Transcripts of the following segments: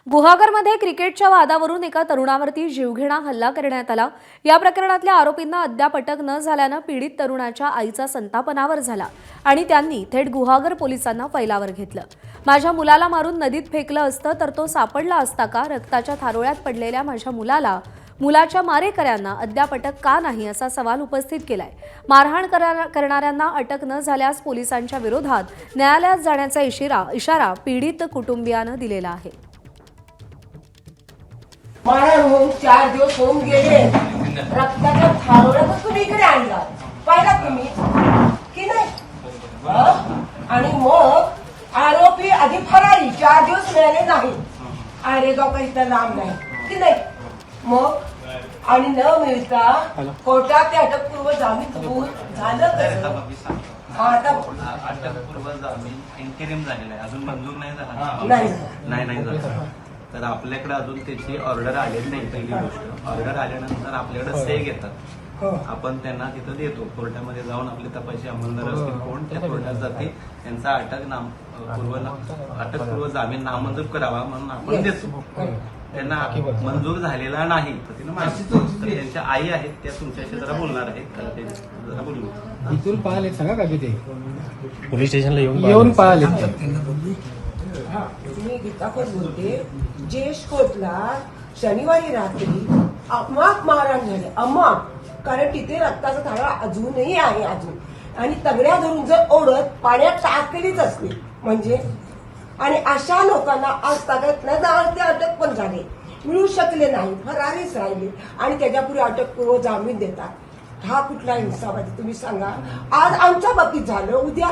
गुहागरमध्ये क्रिकेटच्या वादावरून एका तरुणावरती जीवघेणा हल्ला करण्यात आला। या प्रकरणातल्या आरोपींना अद्याप अटक न झाल्यानं पीडित तरुणाच्या आईचा संताप अनावर झाला आणि त्यांनी थेट गुहागर पोलिसांना फैलावर घेतलं। माझ्या मुलाला मारून नदीत फेकलं असतं तर तो सापडला असता का? रक्ताच्या थारोळ्यात पडलेल्या माझ्या मुलाच्या मारेकऱ्यांना अद्याप अटक का नाही असा सवाल उपस्थित केलाय। मारहाण करणाऱ्यांना अटक न झाल्यास पोलिसांच्या विरोधात न्यायालयात जाण्याचा इशारा पीडित कुटुंबियानं दिलेला आहे। मारण होऊन 4 दिवस होऊन गेले, रक्ताच्या थारोळ्यातच तुम्ही इकडे आणला पाहिला तुम्ही की नाही? आणि मग आरोपी आधी फरारी 4 दिवस मिळाले नाही। आरेगाव काही तर लांब नाही की नाही? मग आणि न मिळता कोर्टात ते अटकपूर्व जामीन झालं कसं? आता अटकपूर्व जामीन इंटेरिम झालेला आहे, अजून मंजूर नाही झाला। नाही झाला तर आपल्याकडे अजून त्याची ऑर्डर आलेली नाही। पहिली गोष्ट, ऑर्डर आल्यानंतर आपल्याकडे से घेतात, आपण त्यांना तिथं देतो। कोर्टामध्ये जाऊन आपले तपासी अंमलदार असतील कोण त्या कोर्टात जाते, त्यांचा अटकपूर्व जामीन नामंजूर करावा म्हणून आपण देतो। त्यांना मंजूर झालेला नाही तर तिने माहिती, तर त्यांच्या आई आहेत त्या तुमच्याशी जरा बोलणार आहेत, तर ते जरा बोलू। इथून पाहिले सांगा का किती पोलीस स्टेशनला येऊन पाहिले? मी गीता खोत बोलते। जयेश खोतला शनिवारी रात्री अमाप मारहाण झाले, अमाप, कारण तिथे रक्ताचा थारा अजूनही आहे आणि तगड्या धरून जर ओढत पाण्यात टाकलेलीच असते म्हणजे। आणि अशा लोकांना आज ताब्यात न ते अटक पण झाले, मिळू शकले नाही, फरारीच राहिले आणि त्याच्यापुढे अटकपूर्व जामीन देतात। हा कुठला इन्साफ तुम्ही सांगा? आज आमच्या बाबतीत झालं, उद्या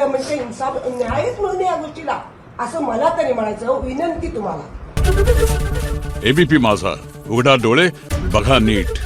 म्हणजे इन्साफ न्यायच मिळून या गोष्टीला असं मला तरी म्हणायचं। विनंती तुम्हाला। एबीपी माझा, उघडा डोळे बघा नीट।